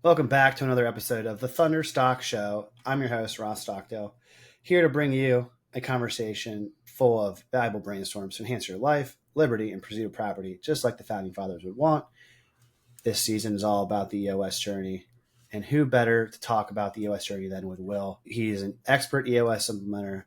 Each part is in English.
Welcome back to another episode of the Thunder Stock Show. I'm your host, Ross Stockdale, here to bring you a conversation full of valuable brainstorms to enhance your life, liberty, and pursuit of property, just like the founding fathers would want. This season is all about the EOS journey, and who better to talk about the EOS journey than with Will? He's an expert EOS implementer.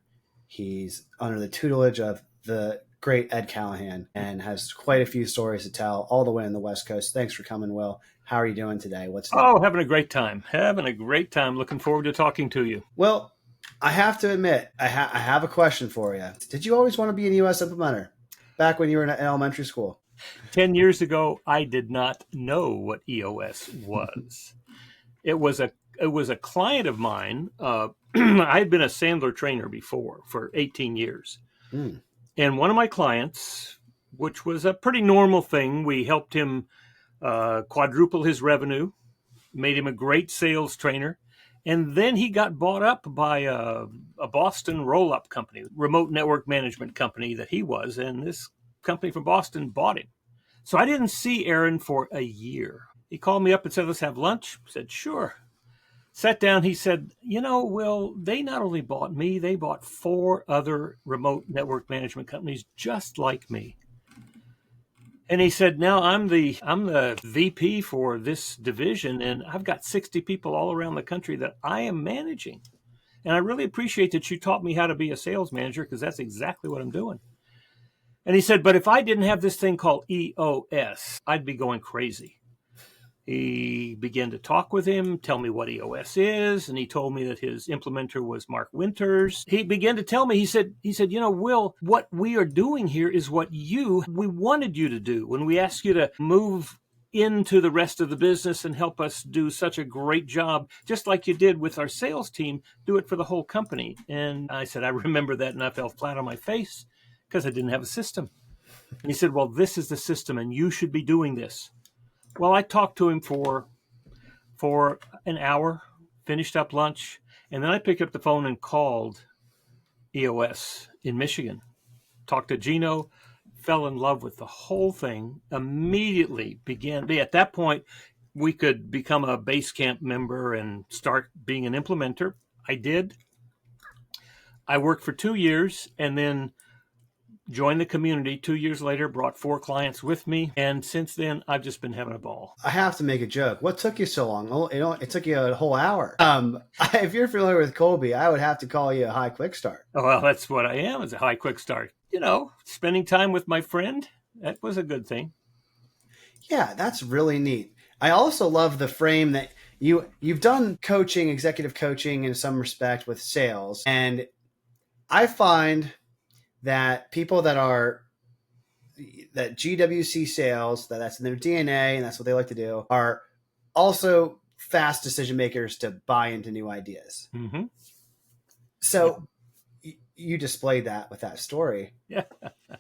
He's under the tutelage of the great Ed Callahan and has quite a few stories to tell all the way on the West Coast. Thanks for coming, Will. How are you doing today? What's new? Oh, having a great time. Looking forward to talking to you. Well, I have to admit, I have a question for you. Did you always want to be an EOS implementer back when you were in elementary school? 10 years ago, I did not know what EOS was. It was a client of mine. I had been a Sandler trainer before for 18 years. And one of my clients, which was a pretty normal thing, we helped him quadruple his revenue, made him a great sales trainer. And then he got bought up by a Boston roll-up company, remote network management company that he was. And this company from Boston bought him. So I didn't see Aaron for a year. He called me up and said, let's have lunch. I said, sure. Sat down. He said, Will, they not only bought me, they bought 4 other remote network management companies just like me. And he said, now I'm the VP for this division, and I've got 60 people all around the country that I am managing. And I really appreciate that you taught me how to be a sales manager, because that's exactly what I'm doing. And he said, but if I didn't have this thing called EOS, I'd be going crazy. He began to talk with him, tell me what EOS is, and he told me that his implementer was Mark Winters. He began to tell me, he said, Will, what we are doing here is what we wanted you to do when we asked you to move into the rest of the business and help us do such a great job, just like you did with our sales team, do it for the whole company. And I said, I remember that, and I fell flat on my face because I didn't have a system. And he said, well, this is the system, and you should be doing this. Well, I talked to him for an hour, finished up lunch, and then I picked up the phone and called EOS in Michigan. Talked to Gino, fell in love with the whole thing, immediately began. At that point, we could become a Basecamp member and start being an implementer. I did. I worked for 2 years and then joined the community 2 years later, brought 4 clients with me. And since then, I've just been having a ball. I have to make a joke. What took you so long? Oh, it took you a whole hour. If you're familiar with Colby, I would have to call you a high quick start. Oh, well, that's what I am, is a high quick start. Spending time with my friend, that was a good thing. Yeah, that's really neat. I also love the frame that you've done coaching, executive coaching in some respect with sales. And I find that people that GWC sales, that's in their DNA and that's what they like to do, are also fast decision makers to buy into new ideas. Mm-hmm. So you displayed that with that story. Yeah.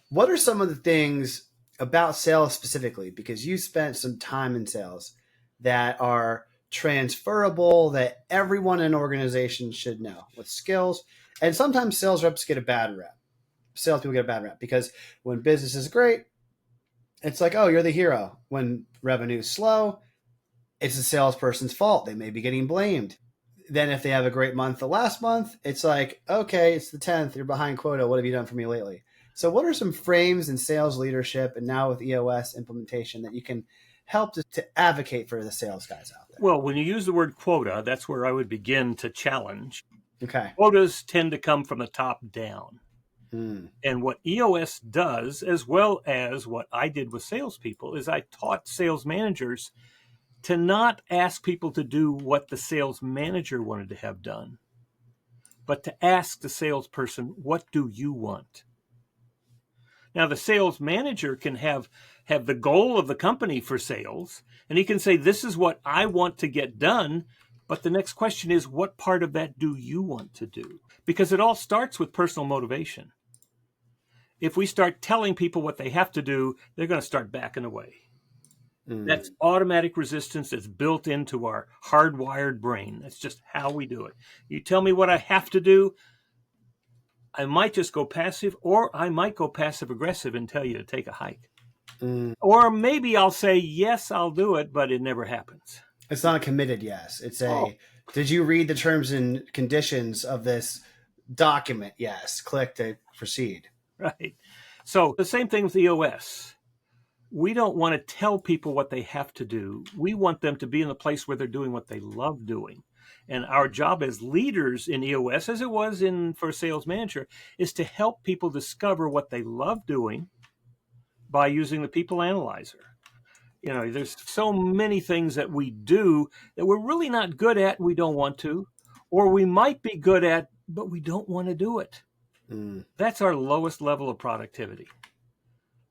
What are some of the things about sales specifically, because you spent some time in sales, that are transferable that everyone in an organization should know with skills? And sometimes sales reps get a bad rep. Salespeople get a bad rep because when business is great, it's like, oh, you're the hero. When revenue's slow, it's the salesperson's fault. They may be getting blamed. Then if they have a great month the last month, it's like, okay, it's the 10th. You're behind quota. What have you done for me lately? So what are some frames in sales leadership and now with EOS implementation that you can help to advocate for the sales guys out there? Well, when you use the word quota, that's where I would begin to challenge. Okay. Quotas tend to come from the top down. And what EOS does, as well as what I did with salespeople, is I taught sales managers to not ask people to do what the sales manager wanted to have done, but to ask the salesperson, what do you want? Now, the sales manager can have the goal of the company for sales, and he can say, this is what I want to get done. But the next question is, what part of that do you want to do? Because it all starts with personal motivation. If we start telling people what they have to do, they're going to start backing away. That's automatic resistance that's built into our hardwired brain. That's just how we do it. You tell me what I have to do, I might just go passive, or I might go passive aggressive and tell you to take a hike. Or maybe I'll say, yes, I'll do it, but it never happens. It's not a committed yes. It's Oh, a, did you read the terms and conditions of this document? Yes. Click to proceed. right. So the same thing with EOS. We don't want to tell people what they have to do. We want them to be in the place where they're doing what they love doing. And our job as leaders in EOS, as it was in for sales manager, is to help people discover what they love doing by using the people analyzer. You know, there's so many things that we do that we're really not good at, we don't want to, or we might be good at, but we don't want to do it. Mm. That's our lowest level of productivity.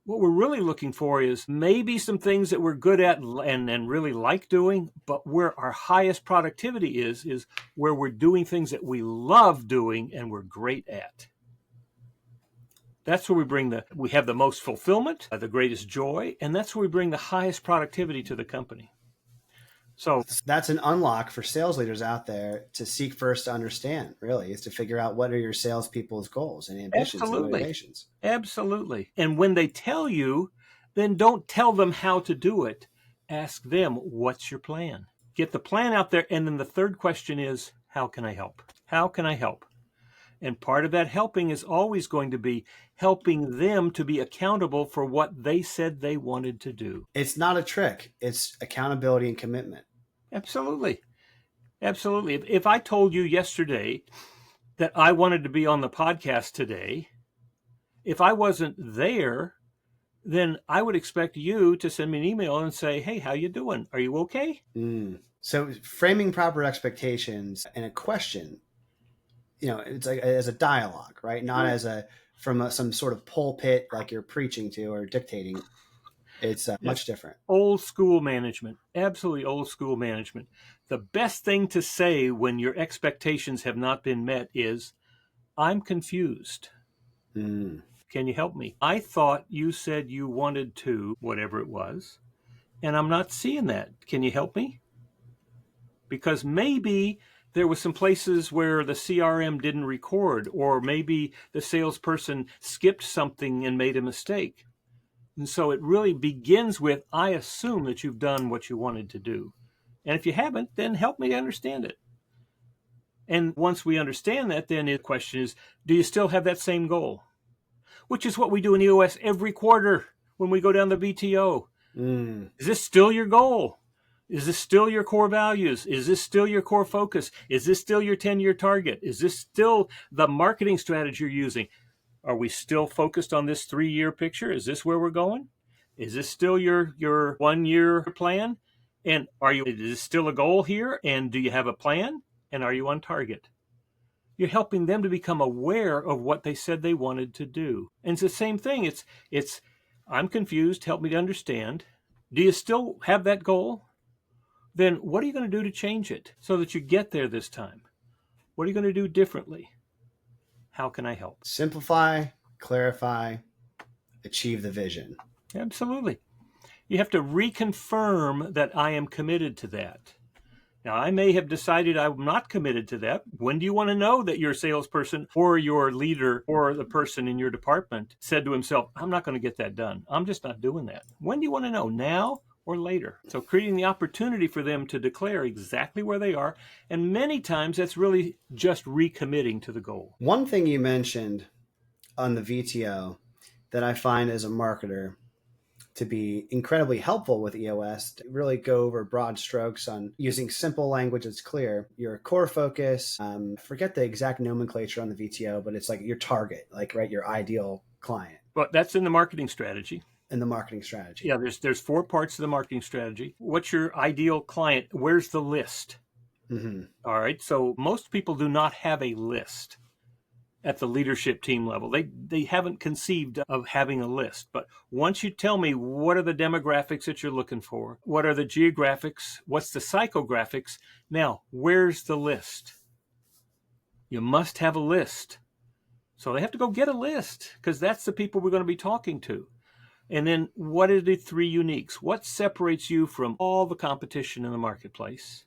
What we're really looking for is maybe some things that we're good at and really like doing, but where our highest productivity is where we're doing things that we love doing and we're great at. That's where we have the most fulfillment, the greatest joy, and that's where we bring the highest productivity to the company. So That's an unlock for sales leaders out there to seek first to understand, really, is to figure out what are your salespeople's goals and ambitions and absolutely, motivations. absolutely. And when they tell you, then don't tell them how to do it. Ask them, what's your plan? Get the plan out there. And then the third question is, how can I help? How can I help? And part of that helping is always going to be helping them to be accountable for what they said they wanted to do. It's not a trick. It's accountability and commitment. Absolutely. Absolutely. If I told you yesterday that I wanted to be on the podcast today, if I wasn't there, then I would expect you to send me an email and say, hey, how you doing? Are you okay? Mm. So framing proper expectations and a question, it's like as a dialogue, right? Not as some sort of pulpit like you're preaching to or dictating. It's Yes. much different. Old school management, absolutely old school management. The best thing to say when your expectations have not been met is, I'm confused. Mm. Can you help me? I thought you said you wanted to, whatever it was, and I'm not seeing that. Can you help me? Because maybe there was some places where the CRM didn't record, or maybe the salesperson skipped something and made a mistake. And so it really begins with, I assume that you've done what you wanted to do. And if you haven't, then help me understand it. And once we understand that, then the question is, do you still have that same goal? Which is what we do in EOS every quarter when we go down the BTO. Mm. Is this still your goal? Is this still your core values? Is this still your core focus? Is this still your 10-year target? Is this still the marketing strategy you're using? Are we still focused on this 3-year picture? Is this where we're going? Is this still your 1-year plan? And is this still a goal here? And do you have a plan? And are you on target? You're helping them to become aware of what they said they wanted to do. And it's the same thing. It's I'm confused. Help me to understand. Do you still have that goal? Then what are you going to do to change it so that you get there this time? What are you going to do differently? How can I help? Simplify, clarify, achieve the vision. Absolutely. You have to reconfirm that I am committed to that. Now, I may have decided I'm not committed to that. When do you want to know that your salesperson or your leader or the person in your department said to himself, I'm not going to get that done. I'm just not doing that. When do you want to know? Now or later? So creating the opportunity for them to declare exactly where they are. And many times that's really just recommitting to the goal. One thing you mentioned on the VTO that I find as a marketer to be incredibly helpful with EOS, to really go over broad strokes on using simple language that's clear. Your core focus, forget the exact nomenclature on the VTO, but it's like your target, right, your ideal client. But that's in the marketing strategy. In the marketing strategy. Yeah, there's 4 parts to the marketing strategy. What's your ideal client? Where's the list? Mm-hmm. All right, so most people do not have a list at the leadership team level. They haven't conceived of having a list. But once you tell me what are the demographics that you're looking for, what are the geographics, what's the psychographics, now where's the list? You must have a list. So they have to go get a list because that's the people we're going to be talking to. And then what are the 3 uniques? What separates you from all the competition in the marketplace?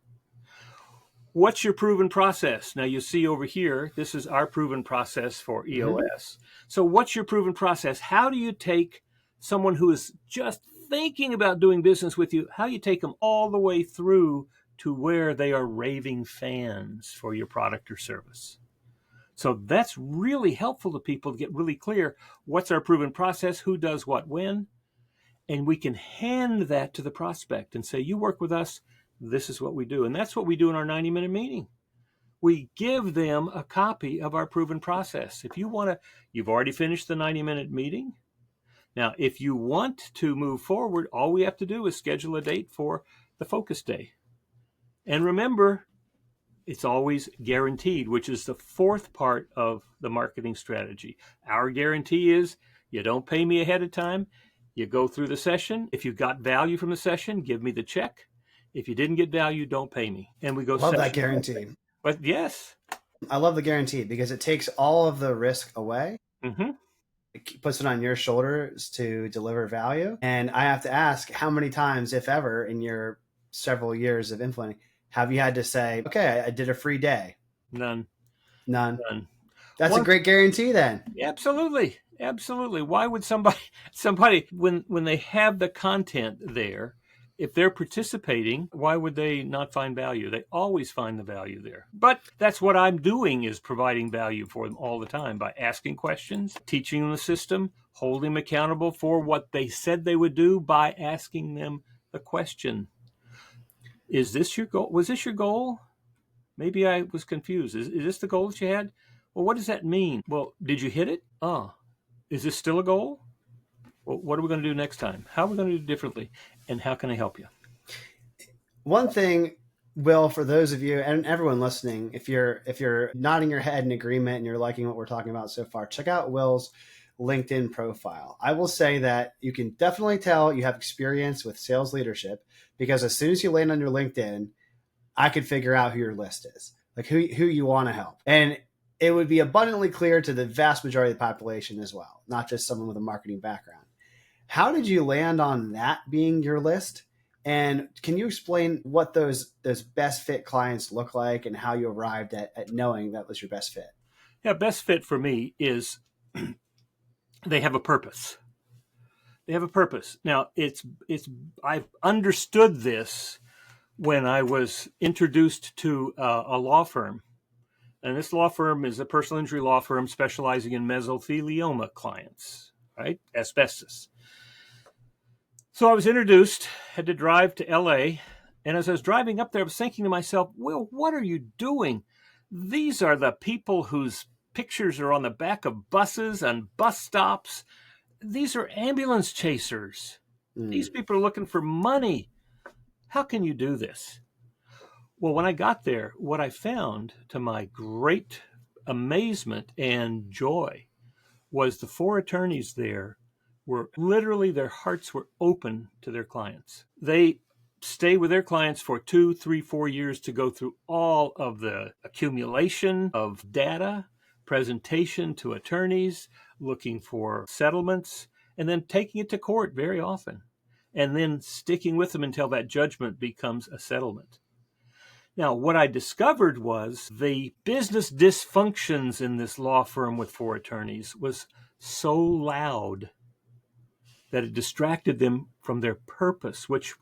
What's your proven process? Now you see over here, this is our proven process for EOS. Mm-hmm. So what's your proven process? How do you take someone who is just thinking about doing business with you, how do you take them all the way through to where they are raving fans for your product or service. So that's really helpful to people to get really clear what's our proven process, who does what when, and we can hand that to the prospect and say, you work with us, this is what we do. And that's what we do in our 90-minute meeting. We give them a copy of our proven process. If you want to, you've already finished the 90-minute meeting. Now, if you want to move forward, all we have to do is schedule a date for the focus day. And remember, it's always guaranteed, which is the fourth part of the marketing strategy. Our guarantee is you don't pay me ahead of time. You go through the session. If you got value from the session, give me the check. If you didn't get value, don't pay me. And we go Love session. that guarantee. But yes. I love the guarantee because it takes all of the risk away. Mm-hmm. It puts it on your shoulders to deliver value. And I have to ask, how many times, if ever, in your several years of implementing, have you had to say, okay, I did a free day? None. That's a great guarantee then. Absolutely. Why would somebody when they have the content there, if they're participating, why would they not find value? They always find the value there. But that's what I'm doing, is providing value for them all the time by asking questions, teaching them the system, holding them accountable for what they said they would do by asking them the question. Is this your goal? Was this your goal? Maybe I was confused. Is this the goal that you had? Well, what does that mean? Well, did you hit it? Is this still a goal? Well, what are we going to do next time? How are we going to do it differently? And how can I help you? One thing, Will, for those of you and everyone listening, if you're nodding your head in agreement and you're liking what we're talking about so far, check out Will's LinkedIn profile. I will say that you can definitely tell you have experience with sales leadership, because as soon as you land on your LinkedIn, I could figure out who your list is, like who you want to help. And it would be abundantly clear to the vast majority of the population as well, not just someone with a marketing background. How did you land on that being your list? And can you explain what those best fit clients look like and how you arrived at knowing that was your best fit? Yeah, best fit for me is they have a purpose. They have a purpose. Now, I've understood this when I was introduced to a law firm. And this law firm is a personal injury law firm specializing in mesothelioma clients, right? Asbestos. So I was introduced, had to drive to LA. And as I was driving up there, I was thinking to myself, Will, what are you doing? These are the people whose pictures are on the back of buses and bus stops. These are ambulance chasers. These people are looking for money. How can you do this? Well, when I got there, what I found, to my great amazement and joy, was the 4 attorneys there were literally, their hearts were open to their clients. They stay with their clients for 2, 3, 4 years to go through all of the accumulation of data, presentation to attorneys, looking for settlements, and then taking it to court very often, and then sticking with them until that judgment becomes a settlement. Now, what I discovered was the business dysfunctions in this law firm with 4 attorneys was so loud that it distracted them from their purpose, which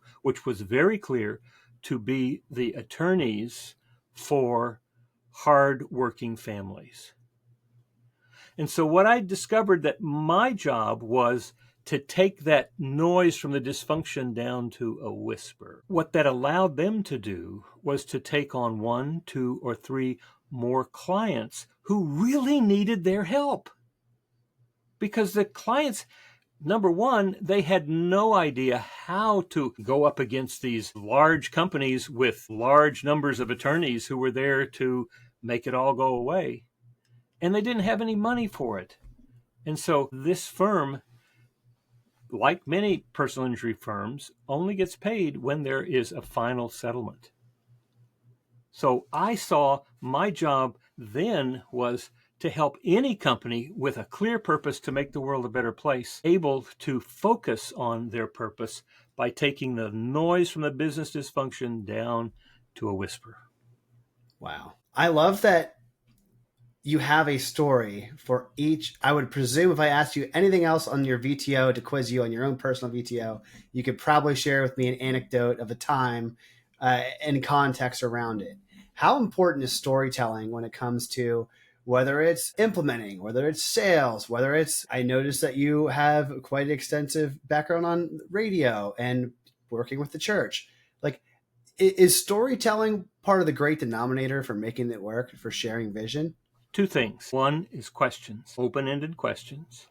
was very clear, to be the attorneys for hard-working families. And so what I discovered, that my job was to take that noise from the dysfunction down to a whisper. What that allowed them to do was to take on 1, 2, or 3 more clients who really needed their help. Because the clients, number one, they had no idea how to go up against these large companies with large numbers of attorneys who were there to make it all go away. And they didn't have any money for it. And so this firm, like many personal injury firms, only gets paid when there is a final settlement. So I saw my job then was to help any company with a clear purpose to make the world a better place, able to focus on their purpose by taking the noise from the business dysfunction down to a whisper. Wow. I love that you have a story for each. I would presume if I asked you anything else on your VTO to quiz you on your own personal VTO, you could probably share with me an anecdote of a time and context around it. How important is storytelling when it comes to whether it's implementing, whether it's sales, whether it's, I noticed that you have quite an extensive background on radio and working with the church. Like, is storytelling part of the great denominator for making it work, for sharing vision? Two things. One is questions, open-ended questions.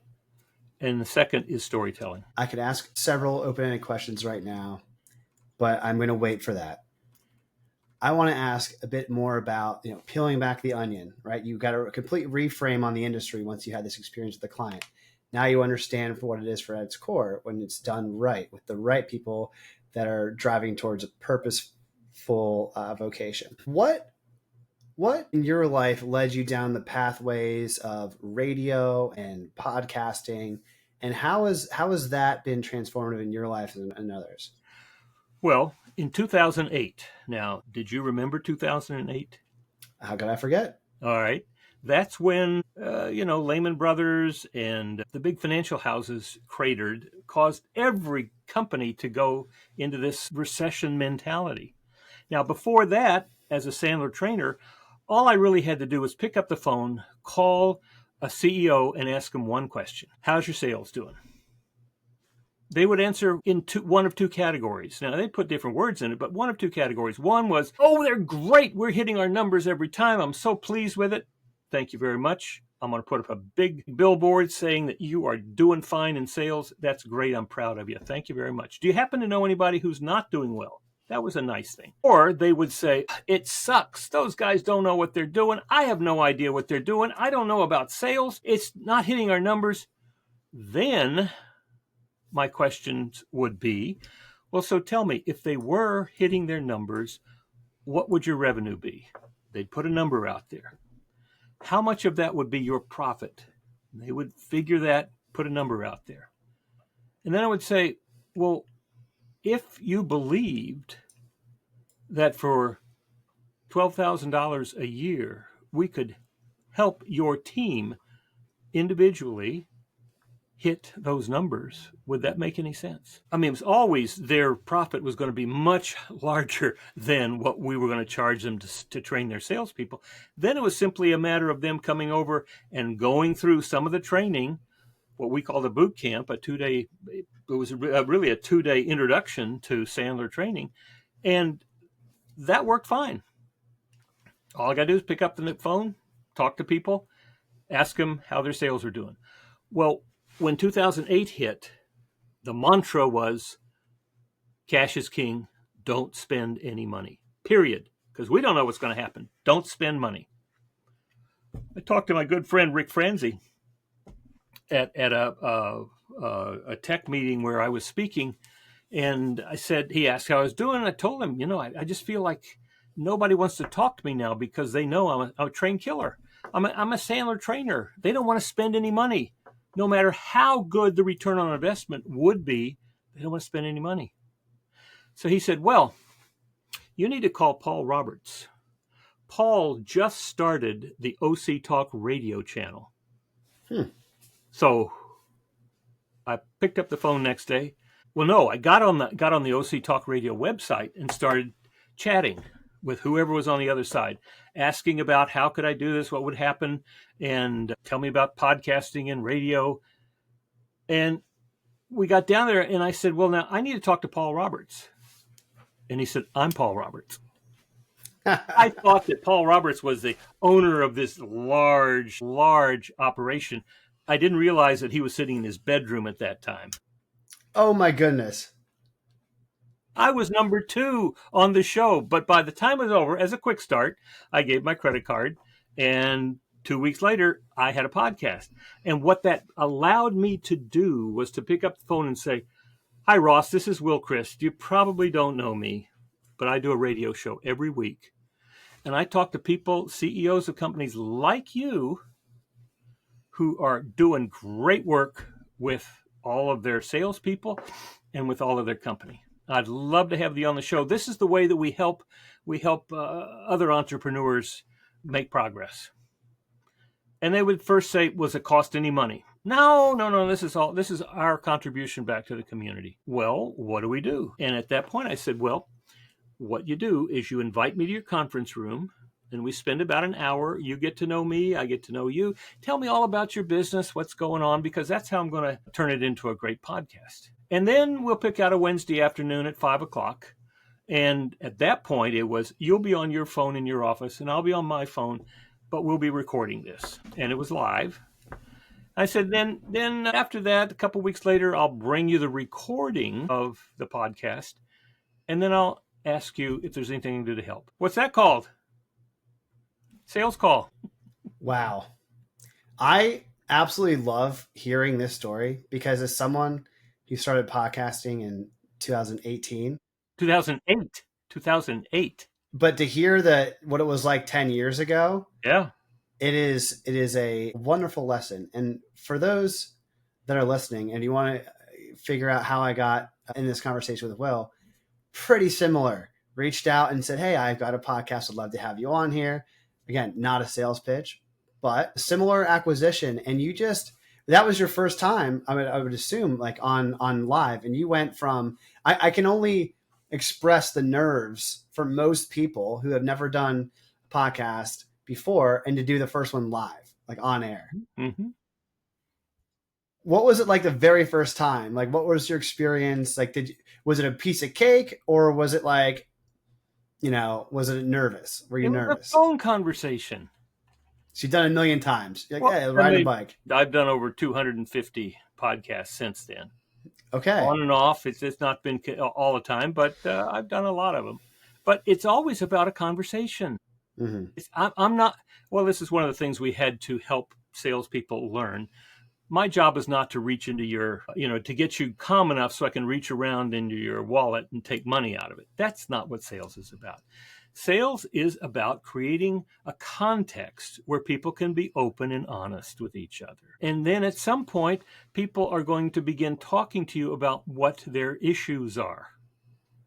And the second is storytelling. I could ask several open-ended questions right now, but I'm going to wait for that. I want to ask a bit more about, peeling back the onion, right? You got a complete reframe on the industry once you had this experience with the client. Now you understand for what it is for at its core when it's done right with the right people that are driving towards a purposeful vocation. What in your life led you down the pathways of radio and podcasting, and how has that been transformative in your life and others? Well, in 2008, now, did you remember 2008? How could I forget? All right. That's when, Lehman Brothers and the big financial houses cratered, caused every company to go into this recession mentality. Now, before that, as a Sandler trainer, all I really had to do was pick up the phone, call a CEO, and ask him one question. How's your sales doing? They would answer in one of two categories. Now, they put different words in it, but one of two categories. One was, oh, they're great. We're hitting our numbers every time. I'm so pleased with it. Thank you very much. I'm going to put up a big billboard saying that you are doing fine in sales. That's great. I'm proud of you. Thank you very much. Do you happen to know anybody who's not doing well? That was a nice thing. Or they would say, it sucks. Those guys don't know what they're doing. I have no idea what they're doing. I don't know about sales. It's not hitting our numbers. Then my questions would be, well, so tell me, if they were hitting their numbers, what would your revenue be? They'd put a number out there. How much of that would be your profit? They would figure that, put a number out there. And then I would say, well, if you believed that for $12,000 a year, we could help your team individually hit those numbers, would that make any sense? I mean, it was always their profit was going to be much larger than what we were going to charge them to train their salespeople. Then it was simply a matter of them coming over and going through some of the training, what we call the boot camp, a 2-day, it was really a 2-day introduction to Sandler training. And that worked fine. All I got to do is pick up the phone, talk to people, ask them how their sales are doing. Well, when 2008 hit, the mantra was, cash is king, don't spend any money, period. Because we don't know what's going to happen. Don't spend money. I talked to my good friend Rick Franzi at a tech meeting where I was speaking, and I said, he asked how I was doing, and I told him, I just feel like nobody wants to talk to me now because they know I'm a trained killer. I'm a Sandler trainer. They don't want to spend any money. No matter how good the return on investment would be, they don't want to spend any money. So he said, well, you need to call Paul Roberts. Paul just started the OC Talk radio channel. So I picked up the phone next day. Well, no, I got on the OC Talk radio website and started chatting with whoever was on the other side, asking about how could I do this, what would happen, and tell me about podcasting and radio. And we got down there, and I said, well, now I need to talk to Paul Roberts. And he said, I'm Paul Roberts. I thought that Paul Roberts was the owner of this large, large operation. I didn't realize that he was sitting in his bedroom at that time. Oh, my goodness. I was number 2 on the show, but by the time it was over, as a quick start, I gave my credit card, and 2 weeks later, I had a podcast. And what that allowed me to do was to pick up the phone and say, hi, Ross, this is Will Crist. You probably don't know me, but I do a radio show every week. And I talk to people, CEOs of companies like you, who are doing great work with all of their salespeople and with all of their company. I'd love to have you on the show. This is the way that we help other entrepreneurs make progress. And they would first say, was it cost any money? No, this is our contribution back to the community. Well, what do we do? And at that point I said, well, what you do is you invite me to your conference room, and we spend about an hour. You get to know me, I get to know you. Tell me all about your business, what's going on, because that's how I'm going to turn it into a great podcast. And then we'll pick out a Wednesday afternoon at 5 o'clock. And at that point, it was, you'll be on your phone in your office, and I'll be on my phone, but we'll be recording this. And it was live. I said, then after that, a couple weeks later, I'll bring you the recording of the podcast, and then I'll ask you if there's anything you can do to help. What's that called? Sales call. Wow. I absolutely love hearing this story because as someone who started podcasting in 2018, 2008. but to hear that what it was like 10 years ago, Yeah. it is a wonderful lesson. And for those that are listening and you want to figure out how I got in this conversation with Will, pretty similar. Reached out and said, hey, I've got a podcast. I'd love to have you on here. Again, not a sales pitch, but similar acquisition. And you just, that was your first time, I would assume, like on live. And you went from, I can only express the nerves for most people who have never done a podcast before and to do the first one live, like on air. Mm-hmm. What was it like the very first time? Like, what was your experience? Like, was it a piece of cake or was it like, was it nervous? Were you nervous? A phone conversation. So you've done 1,000,000 times. You're like, yeah, ride a bike. I've done over 250 podcasts since then. Okay. On and off. It's not been all the time, but I've done a lot of them. But it's always about a conversation. Mm-hmm. I'm not, well, this is one of the things we had to help salespeople learn. My job is not to reach into your, to get you calm enough so I can reach around into your wallet and take money out of it. That's not what sales is about. Sales is about creating a context where people can be open and honest with each other. And then at some point, people are going to begin talking to you about what their issues are.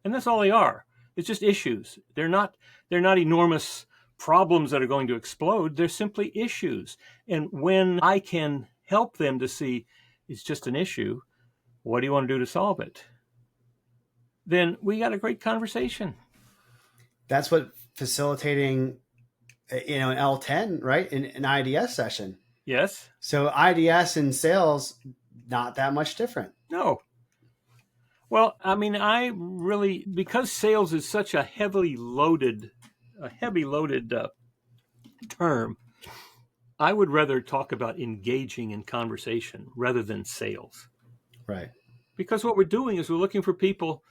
And that's all they are. It's just issues. They're not enormous problems that are going to explode. They're simply issues. And when I can help them to see it's just an issue, what do you want to do to solve it? Then we got a great conversation. That's what facilitating, an L10, right? An IDS session. Yes. So IDS and sales, not that much different. No. Well, I mean, because sales is such a heavily loaded term, I would rather talk about engaging in conversation rather than sales. Right. Because what we're doing is we're looking for people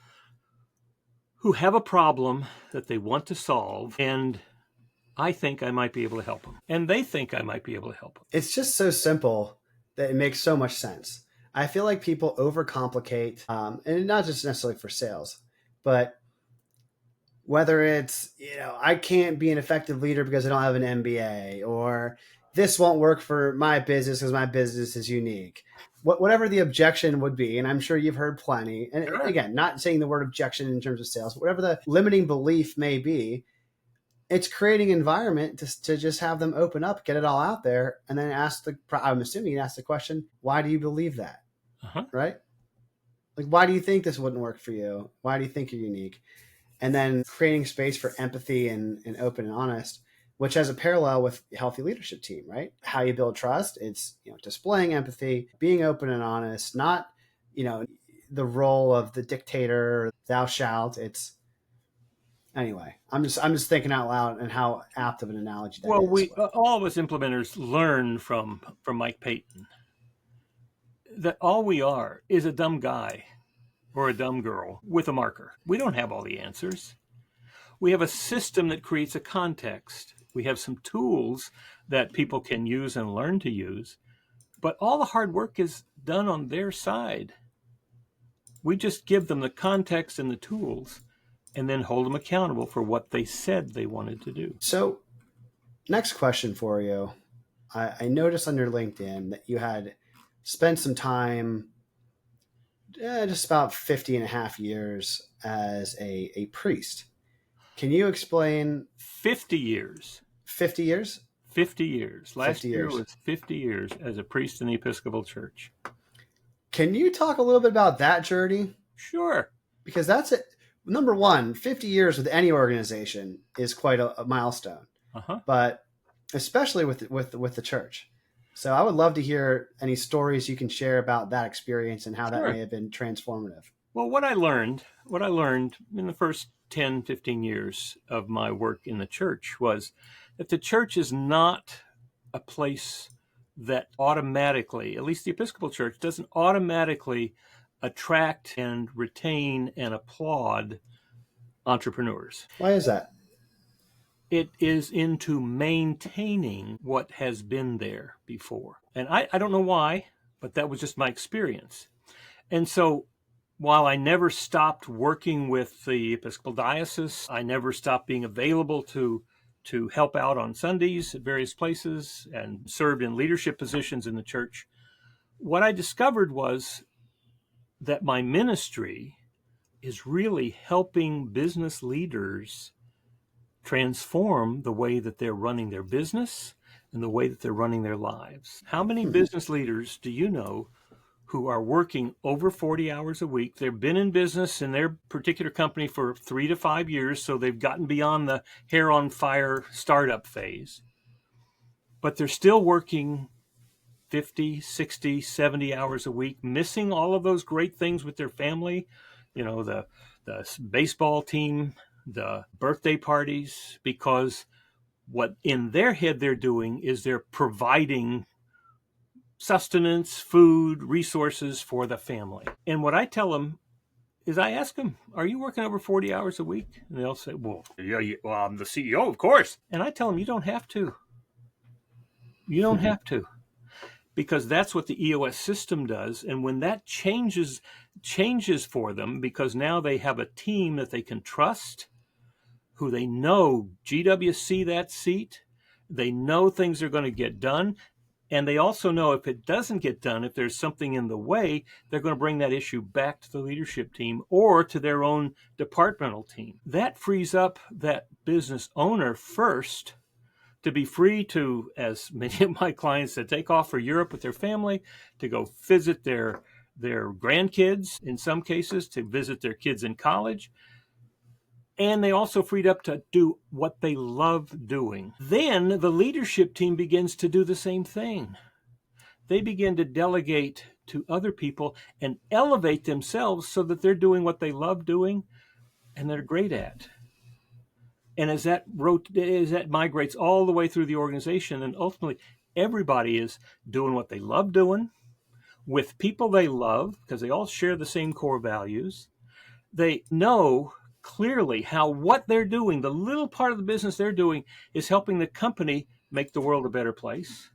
who have a problem that they want to solve, and I think I might be able to help them. And they think I might be able to help them. It's just so simple that it makes so much sense. I feel like people overcomplicate, and not just necessarily for sales, but whether it's, I can't be an effective leader because I don't have an MBA, or this won't work for my business because my business is unique. Whatever the objection would be, and I'm sure you've heard plenty. And Sure. Again, not saying the word objection in terms of sales, but whatever the limiting belief may be, it's creating an environment to just have them open up, get it all out there, and then I'm assuming you ask the question, why do you believe that? Uh-huh. Right? Like, why do you think this wouldn't work for you? Why do you think you're unique? And then creating space for empathy and open and honest, which has a parallel with healthy leadership team, right? How you build trust. It's, displaying empathy, being open and honest, not, the role of the dictator, thou shalt. It's, anyway, I'm just thinking out loud and how apt of an analogy that is. Well, all of us implementers learn from Mike Payton that all we are is a dumb guy or a dumb girl with a marker. We don't have all the answers. We have a system that creates a context. We have some tools that people can use and learn to use, but all the hard work is done on their side. We just give them the context and the tools and then hold them accountable for what they said they wanted to do. So, next question for you. I noticed on your LinkedIn that you had spent some time, just about 50 and a half years as a priest. Can you explain? 50 years. 50 years? 50 years. Last year was 50 years as a priest in the Episcopal Church. Can you talk a little bit about that journey? Sure. Because that's it. number one, 50 years with any organization is quite a milestone, Uh-huh. but especially with the church. So I would love to hear any stories you can share about that experience and how that Sure. may have been transformative. Well, what I learned in the first 10, 15 years of my work in the church was that the church is not a place that automatically, at least the Episcopal Church, doesn't automatically attract and retain and applaud entrepreneurs. Why is that? It is into maintaining what has been there before. And I don't know why, but that was just my experience. And so while I never stopped working with the Episcopal Diocese, I never stopped being available to help out on Sundays at various places and served in leadership positions in the church. What I discovered was that my ministry is really helping business leaders transform the way that they're running their business and the way that they're running their lives. How many business leaders do you know who are working over 40 hours a week? They've been in business in their particular company for 3 to 5 years, so they've gotten beyond the hair on fire startup phase. But they're still working 50, 60, 70 hours a week, missing all of those great things with their family, the baseball team, the birthday parties, because what in their head they're doing is they're providing sustenance, food, resources for the family. And what I tell them is I ask them, are you working over 40 hours a week? And they'll say, well, I'm the CEO, of course. And I tell them, you don't have to. You don't have to. Because that's what the EOS system does. And when that changes for them, because now they have a team that they can trust, who they know GWC that seat, they know things are going to get done. And they also know if it doesn't get done, if there's something in the way, they're going to bring that issue back to the leadership team or to their own departmental team. That frees up that business owner first to be free to, as many of my clients, to take off for Europe with their family, to go visit their grandkids, in some cases, to visit their kids in college. And they also freed up to do what they love doing. Then the leadership team begins to do the same thing. They begin to delegate to other people and elevate themselves so that they're doing what they love doing and they're great at. And as that migrates all the way through the organization, and ultimately everybody is doing what they love doing with people they love because they all share the same core values. They know clearly how what they're doing, the little part of the business they're doing, is helping the company make the world a better place.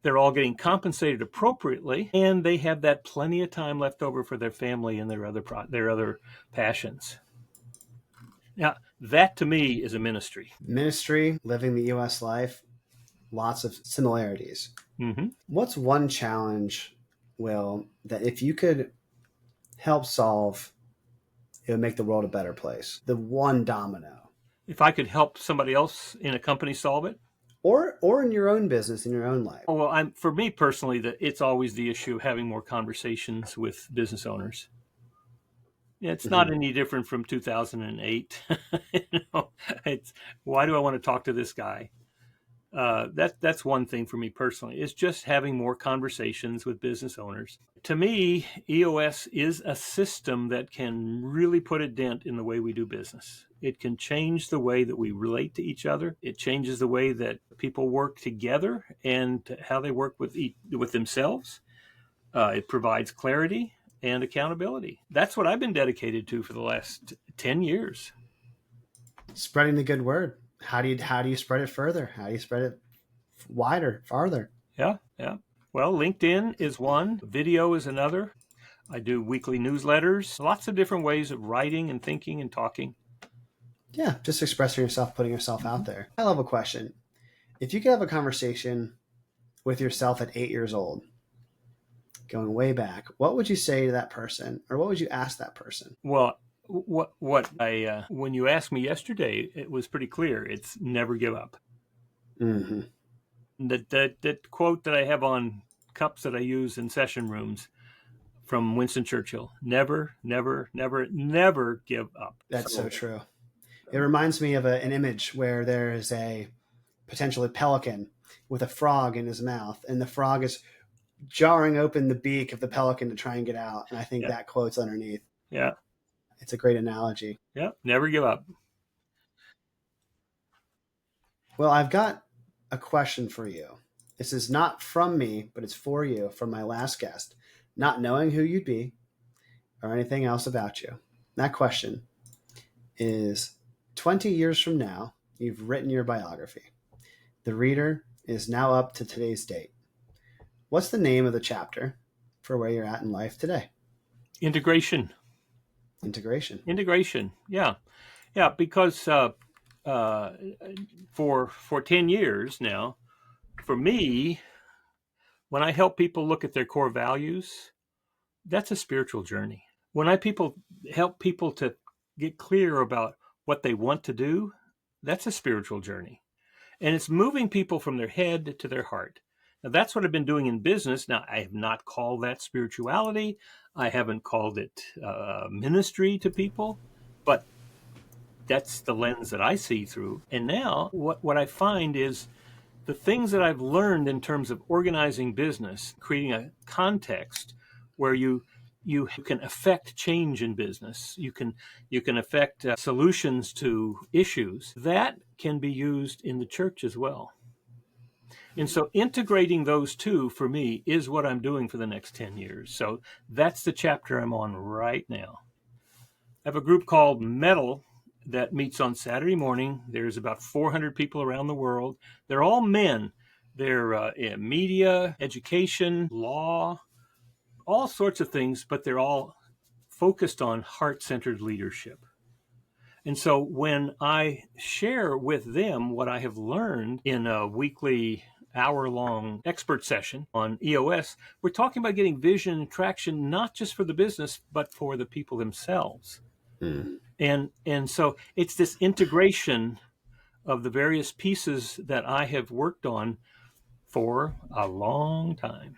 They're all getting compensated appropriately, and they have that plenty of time left over for their family and their other passions. Now, that to me is a ministry. Ministry, living the EOS life, lots of similarities. Mm-hmm. What's one challenge, Will, that if you could help solve, it would make the world a better place? The one domino. If I could help somebody else in a company solve it? Or in your own business, in your own life. Oh, well, for me personally, it's always the issue of having more conversations with business owners. It's not any different from 2008. It's why do I want to talk to this guy? That's one thing for me personally. It's just having more conversations with business owners. To me, EOS is a system that can really put a dent in the way we do business. It can change the way that we relate to each other. It changes the way that people work together and how they work with themselves. It provides clarity and accountability. That's what I've been dedicated to for the last 10 years. Spreading the good word. How do you spread it further? How do you spread it wider, farther? Yeah. Well, LinkedIn is one. Video is another. I do weekly newsletters. Lots of different ways of writing and thinking and talking. Yeah, just expressing yourself, putting yourself out there. I love a question. If you could have a conversation with yourself at 8 years old, going way back, what would you say to that person, or what would you ask that person? Well, when you asked me yesterday, it was pretty clear. It's never give up. Mm-hmm. That quote that I have on cups that I use in session rooms from Winston Churchill. Never, never, never, never give up. That's so true. It reminds me of an image where there is a potentially pelican with a frog in his mouth, and the frog is jarring open the beak of the pelican to try and get out. And I think that quote's underneath. Yeah. It's a great analogy. Yeah. Never give up. Well, I've got a question for you. This is not from me, but it's for you, from my last guest, not knowing who you'd be or anything else about you. That question is 20 years from now, you've written your biography. The reader is now up to today's date. What's the name of the chapter for where you're at in life today? Integration. Yeah. Yeah. Because for 10 years now, for me, when I help people look at their core values, that's a spiritual journey. When I help people to get clear about what they want to do, that's a spiritual journey. And it's moving people from their head to their heart. Now, that's what I've been doing in business. Now, I have not called that spirituality. I haven't called it ministry to people, but that's the lens that I see through. And now what I find is the things that I've learned in terms of organizing business, creating a context where you can affect change in business. You can affect solutions to issues that can be used in the church as well. And so integrating those two for me is what I'm doing for the next 10 years. So that's the chapter I'm on right now. I have a group called Metal that meets on Saturday morning. There's about 400 people around the world. They're all men. They're in media, education, law, all sorts of things, but they're all focused on heart-centered leadership. And so when I share with them what I have learned in a weekly hour-long expert session on EOS, we're talking about getting vision and traction, not just for the business, but for the people themselves. And so it's this integration of the various pieces that I have worked on for a long time.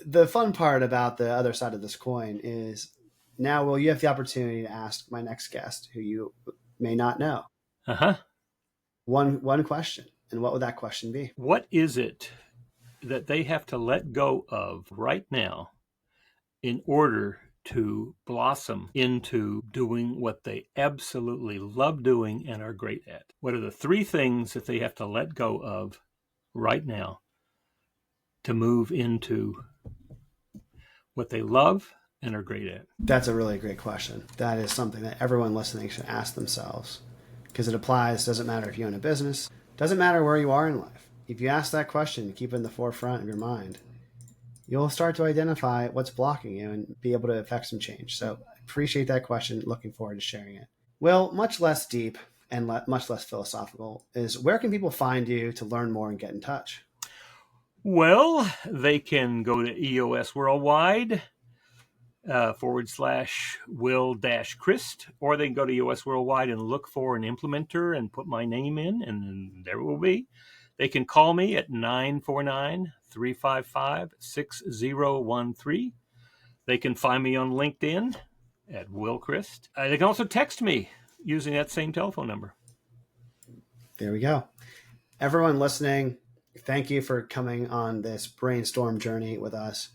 The fun part about the other side of this coin is now, Will, you have the opportunity to ask my next guest, who you may not know, one question. And what would that question be? What is it that they have to let go of right now in order to blossom into doing what they absolutely love doing and are great at? What are the 3 things that they have to let go of right now to move into what they love and are great at? That's a really great question. That is something that everyone listening should ask themselves, because it applies. Doesn't matter if you own a business, doesn't matter where you are in life. If you ask that question and keep it in the forefront of your mind, you'll start to identify what's blocking you and be able to affect some change. So I appreciate that question. Looking forward to sharing it. Well, much less deep and much less philosophical is, where can people find you to learn more and get in touch? Well, they can go to EOS Worldwide /Will-Crist, or they can go to EOS Worldwide and look for an implementer and put my name in, and there it will be. They can call me at 949-355-6013. They can find me on LinkedIn at Will Crist. They can also text me using that same telephone number. There we go. Everyone listening, thank you for coming on this brainstorm journey with us,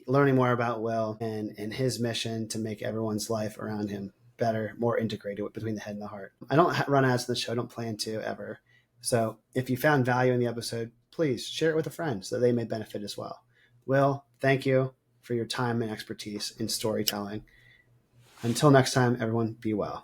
learning more about Will and his mission to make everyone's life around him better, more integrated between the head and the heart. I don't run ads in the show. I don't plan to ever. So if you found value in the episode, please share it with a friend so they may benefit as well. Will, thank you for your time and expertise in storytelling. Until next time, everyone, be well.